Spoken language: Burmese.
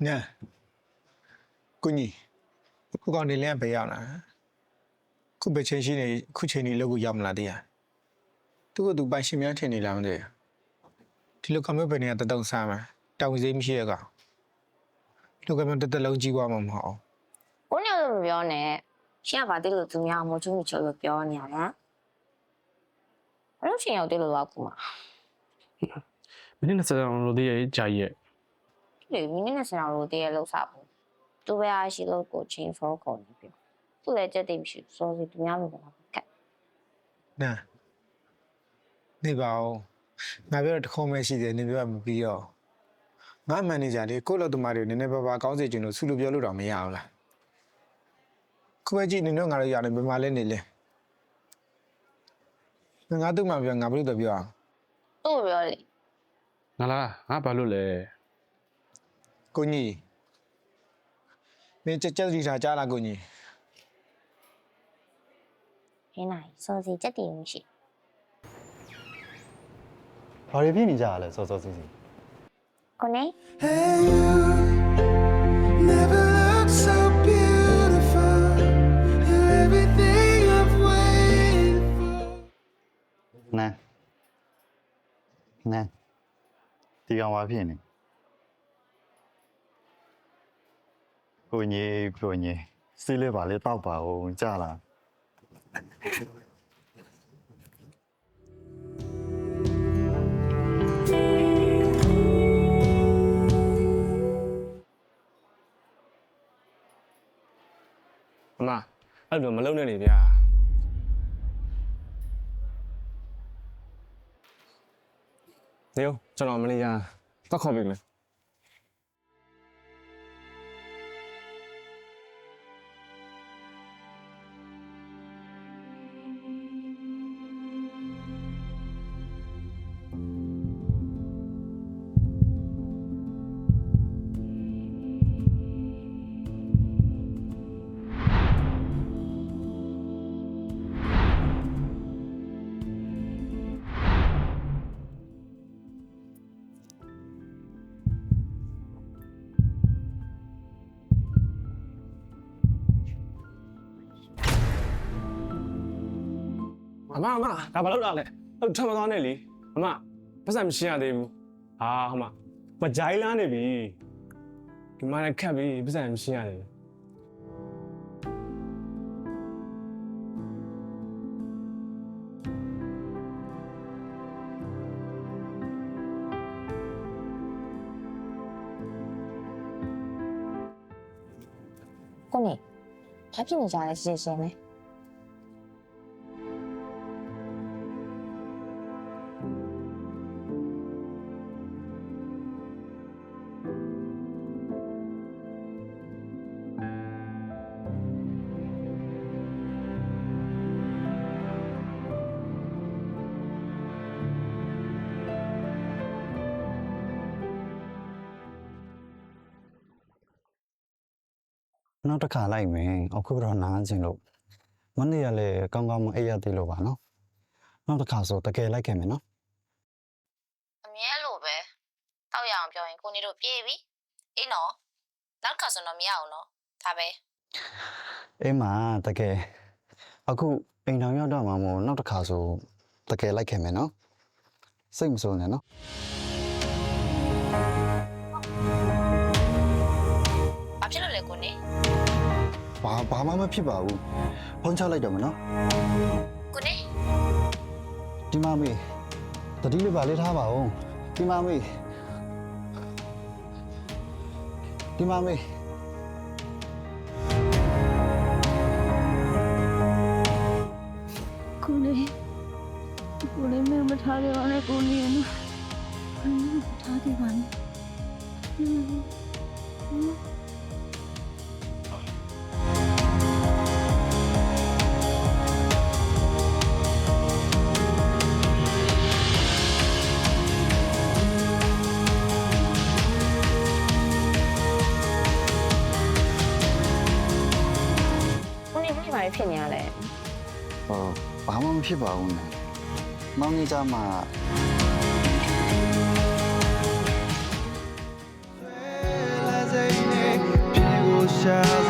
Nè, cô nhỉ, cô còn đi lên bây giờ nè. Cô bé chơi gì này, cô chơi này lâu cô yam là đi à? Tôi có tụi bạn xem nhá chơi này làm gì? Thì lúc kamera bên này tao đâu sao mà, tao gì mới chơi cả. Lúc kamera tao lâu chỉ qua mà họ. ကိုနေလို့မပြောနဲ့ရှင်းကဘာတိလို့သူများမချုံချေလို့ပြောနေရတာအဲ့လိုရှင်ရောက်တိလို့တော့ကူမှာ မင်းနဲ့ဆက်အောင်လို့တည်းရဲ့ဂျာကြီးရဲ့ ဒီမိနစ်နဲ့ဆင်အောင်လို့တည်းရလောက်စားဘူးသူပဲအားရှိလို့ကိုချင်းဖောကုန်နေပြီသူလည်းကြက်တိတ်မရှိစောစီသူများလို့တော့ကတ် Nè, này bảo, ngài biết là không mấy gì thế nên biết là một bí rồi. Ngài mà này giờ thì cô là tụi mà điều nên bà có gì chuyện nó xui lúc giờ lúc đó mới vào là. Cô bé chị nên nó ngài giờ này bên mà lên này lên. Ngài tụi mà việc ngài biết được việc. သူ့ပြောလေ ငါလားငါဘာလို့လဲ Cô nhỉ, mình chắc gì ra cha là cô nhỉ. ဟင်းနိုင်စောစီကြက်တိတ်မရှိ ဘာတွေဖြစ်နေကြရလဲစောစောစီးစီး ကိုနေ Hey, you never looked so beautiful. You're everything I've waited for. နန်းဒီကောင်ဘာဖြစ်နေကိုကြီးစီးလေးပါလေတောက်ပါဦးကြာလား အမအဲ့လိုမလုံးနဲ့နေဗျာနေဦးကျွန်တော်မနေရတော့ခေါ်ပြီမယ် အမဒါဘာလို့လာလဲဟုတ်ထမသွားနဲ့လေအမပတ်စံမရှင်းရသေးဘူးဟာဟိုမမကြိုင်းလာနေပြီဒီမှာလည်းခက်ပြီပတ်စံမရှင်းရတယ် ကိုနေဘာဖြစ်နေကြလဲရှင်းရှင်းလေး နောက်တစ်ခါလိုက်မယ်အခုတော့နားချင်းလို့မနေ့ကလည်းကောင်းကောင်းမအိပ်ရသေးလို့ပါနော်နောက်တစ်ခါဆိုတကယ်လိုက်ခဲ့မယ်နော် အမြဲလိုပဲတောက်ရအောင်ပြောရင်ကိုနေတို့ပြေးပြီအေးနော်နောက်ခါဆိုတော့မရအောင်နော်ဒါပဲ အေးမတကယ်အခုအိမ်တော်ရောက်တော့မှမို့နောက်တစ်ခါဆိုတကယ်လိုက်ခဲ့မယ်နော်စိတ်မဆိုးနဲ့နော် ဘာဖြစ်လို့လဲကိုနေ ဘာမှမဖြစ်ပါဘူးဖုန်းချလိုက်တော့မနော် ကိုနေ ဒီမမေတတိလေးပါလေးထားပါဦးဒီမမေဒီမမေ ကိုလေးမထားရပါနဲ့ကိုနေနော်ထားခဲ့ပါနဲ့ ကိုနေဘာဖြစ်နေရလဲ ဘာမှမဖြစ်ပါဘူးနဲ့မောင်ကြီးကြမှာ As I shall